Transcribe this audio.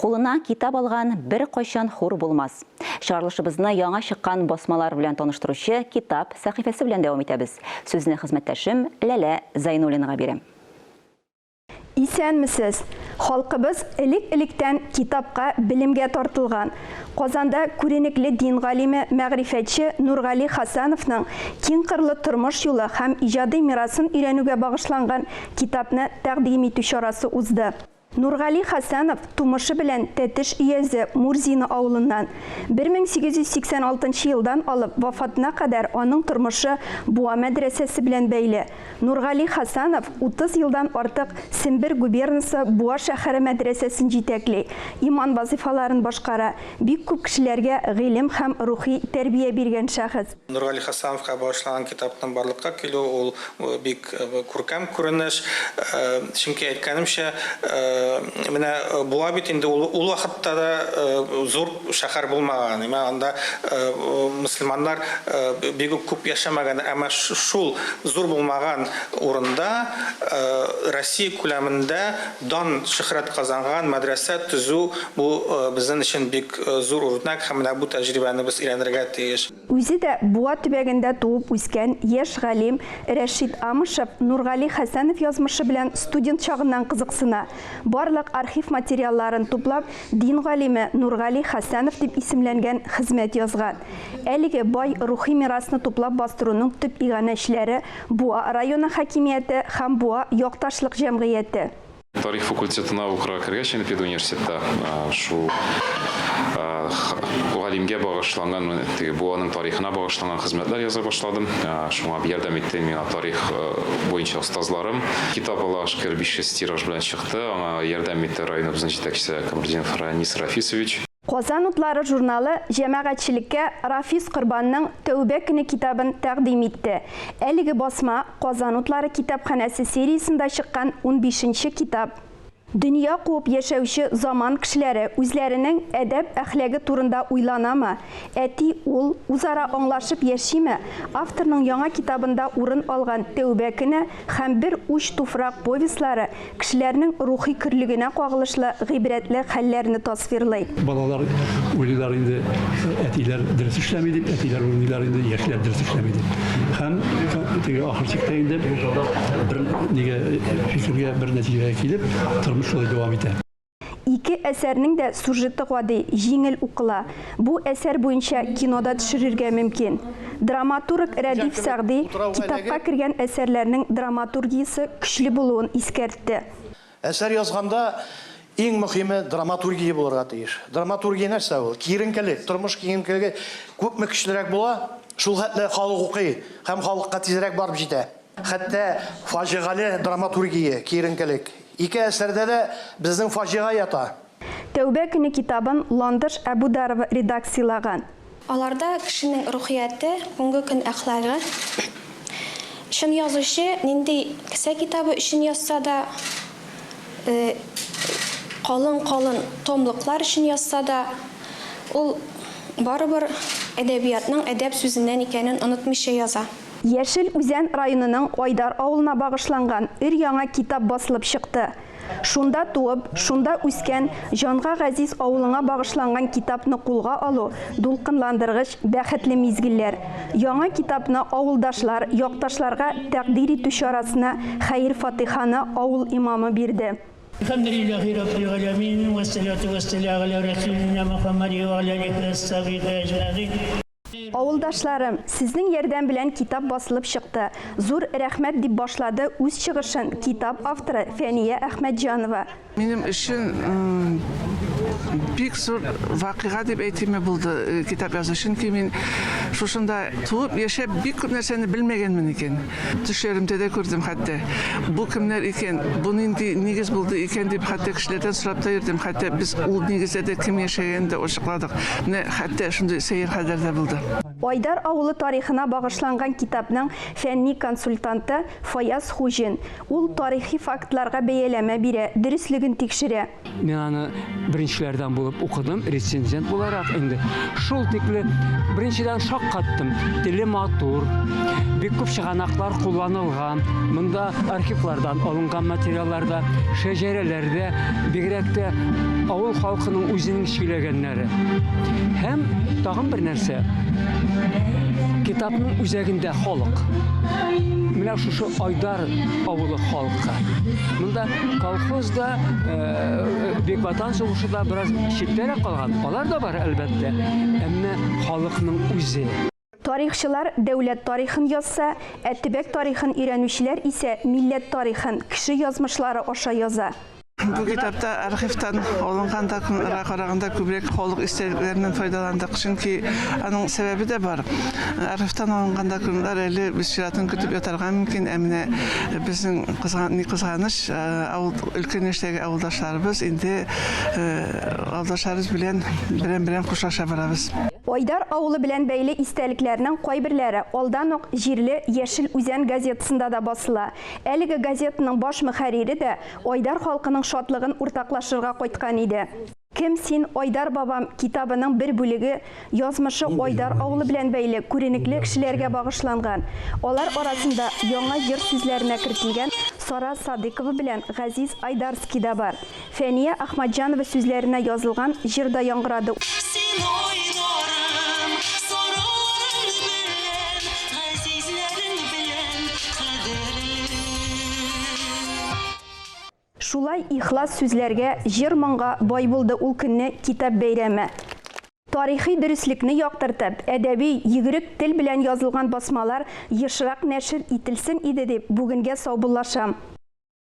Кулына китап алган бер кайчан хур булмас. Чыгарылышыбызны яңа чыккан басмалар белән таныштыручы китап сәхифәсе белән дәвам итәбез. Сүзне хезмәттәшем Ләлә Зайнуллинга бирәм. Исәнмесез, халкыбыз элек-электән китапка билимгә тартылган. Казанда күренекле дин галиме, мәгърифәтче Нургали Хасановның киң кырлы тормыш юлы һәм иҗади мирасын өйрәнүгә багышланган китапны тәкъдим итү чарасы узды. Нургали Хасанов тумышы белән Тәтеш өязе Мурзина авылыннан 1886 елдан алып вафатына кадәр аның тормышы Буа мәдрәсәсе белән бәйле. Нургали Хасанов 30 елдан артык Сембер губернасы Буа шәһәре мәдрәсәсен җитәкли, иман вазифаларын башкара, бик күп кешеләргә гыйлем һәм рухи тәрбия биргән шәхес. Нургали Хасановка башлаган китапның барлыкка килү ул бик күркәм күренеш. Чөнки әйткәнемчә, менә була бит инде ул вакытта да зур шәһәр булмаган. Анда мөселманнар бик күп яшәмәгән, әмма шул зур булмаган урында Россия күләмендә дан шөһрәт казанган мәдрәсә төзү бу безнең өчен бик зур үрнәк һәм менә бу тәҗрибәне без өйрәнергә тиеш. Үзе дә Буа төбәгендә туып үскән яшь галим Рәшит Амышев Нургали Хасанов язмышы белән студент чагыннан кызыксына. Барлык архив материалларын туплап, дин галиме Нургали Хасанов дип исемләнгән хезмәт язган. Әлеге бай рухи мирасны туплап бастыруның төп иганәчләре Буа районы хакимияте һәм Буа якташлык җәмгыяте. Тарих факультеты науклар кергәч педуниверситетта шу галимгә багышланган, Буаның тарихына багышланган хезмәтләр яза башладым. Шуңа ярдәм итте миңа тарих буенча остазларым. Китап алашкыр 500 тираж белән чыкты. Аңа ярдәм итте районыбызның җитәкчесе Камалетдинов Ранис Рафисович. Казан утлары журналы җәмәгатьчелеккә Рафис Корбанның Тәүбә көне китабын тәкъдим итте. Әлеге басма Казан утлары китапханәсе сериясендә чыккан 15-нче китап. Дөнья куып яшәүче заман кешеләре үзләренең әдәп әхлагы турында уйланамы? Әти ул үзара аңлашып яшиме? Авторның яңа китабында урын алган Тәүбә көне һәм бер уч туфрак повестлары кешеләрнең рухи көрлегенә кагылышлы гыйбрәтле хәлләрне тасвирлый. Балалар уйлыйлар инде әтиләр дөрес эшләми дип, әтиләр уйлыйлар инде яшьләр дөрес эшләми дип. Һәм теге ахыр чиктә инде бер нигә фикергә бер нәтиҗәгә килеп шулай дәвам итә. Ике әсәрнең дә сюжеты гади, җиңел укыла. Бу әсәр буенча кинода төшерергә мөмкин. Драматург Рәдиф Сәгъди китапка кергән әсәрләрнең драматургиясе көчле булуын искәртте. Әсәр язганда иң мөһиме драматургия булырга тиеш. Драматургия нәрсә ул? Киеренкелек, тормыш киеренкелеге күпме көчлерәк була, шул хәтле халык укый һәм халыкка тизрәк барып җитә. Хәтта фаҗигале драматургия, киеренкелек. Ике әсәрдә дә безнең фаҗига ята. Тәүбә көне китабын Ландыш Әбударова редакциялаган. Аларда кешенең рухияте, бүгенге көн әхлагы, шун язучы нинди кесә китабы өчен язса да, калын томлыклар өчен язса да, ул барыбер әдәбиятның әдәп сүзеннән икәнен онытмыйча яза. Яшел Үзән районының Айдар авылына багышланган өр-яңа китап басылып чыкты. Шунда туып, шунда үскән, җанга газиз авылына багышланган китапны кулга алу дулкынландыргыч бәхетле мизгилләр. Яңа китапны авылдашлар, якташларга тәкъдир итү чарасына Хәйр Фатиханы авыл имамы бирде. Алхамдулиллахи раббил аламин ва салату ва саляму аля расулина Мухаммади ва аля алейхи ва сахбихи аҗмаин. Авылдашларым, сезнең ярдәм белән китап басылып чыкты. Зур рәхмәт дип башлады үз чыгышын китап авторы Фәния Әхмәтҗанова. Минем өчен бик зур вакыйга дип әйтеме булды китап язу өчен, ки мин шушында туып яшәп бик күп нәрсәне белмәгәнмен икән. Төшләремдә дә күрдем хәтта. Бу кемнәр икән, бу нинди нигез булды икән дип хәтта кешеләрдән сорап та йөрдем. Хәтта без ул нигездә кем яшәгәнен дә ачыкладык. Менә хәтта шундый сәер хәлләр дә булды. Айдар авылы тарихына багышланган китапның фәнни консультанты Фаяз Хуҗин. Ул тарихи фактларга бәяләмә бирә, дөрестлеген тикшерә. Мин аны беренчеләрдән булып укыдым, рецензент буларак инде. Шул тикле беренчедән шаккаттым. Теле матур, бик күп чыганаклар кулланылган. Монда архивлардан алынган материалларда, шәҗәрәләрдә, бигрәк тә авыл халкының үзенең сөйләгәннәре. Һәм тагын бер нәрсә. Китапның үзәгендә халык. Менә шушы Айдар авылы халкы. Монда колхозда, Бекватан сугышында бераз читтәрәк калган. Алар да бар, әлбәттә. Әмма халыкның үзе. Тарихчылар дәүләт тарихын язса, төбәк тарихын өйрәнүчеләр исә милләт тарихын кеше язмышлары аша яза. Бу китапта архивтан алынган документларга караганда күбрәк халык истәлекләреннән файдаландык, чөнки аның сәбәбе дә бар. Архивтан алынган документлар әле без чиратын көтеп ятарга мөмкин, әмма безнең кызганыч өлкәнештәге авылдашларыбыз инде авылдашларыбыз белән берәм-берәм хушлаша барабыз. Айдар авылы белән бәйле истәлекләрнең кайберләре алдан ук Җирле Яшел Үзән газетасында да басыла. Әлеге газетаның баш мөхәррире дә Айдар халкының шатлыгын уртаклашырга кайткан иде. Кем син Айдар бабам китабының бер бүлеге язмышы Айдар авылы белән бәйле күренекле кешеләргә багышланган. Алар арасында яңа җыр сүзләренә кертелгән Сара Садыкова белән Газиз Айдарский да бар. Фәния Ахмаджанова сүзләренә язылган җырда яңгырады. Шулай ихлас сүзләргә, җыр-моңга бай булды ул көнне китап бәйрәме. Тарихи дөреслекне яктыртып, әдәби йөгерек тел белән язылган басмалар ешрак нәшер ителсен иде дип бүгенгә саубуллашам.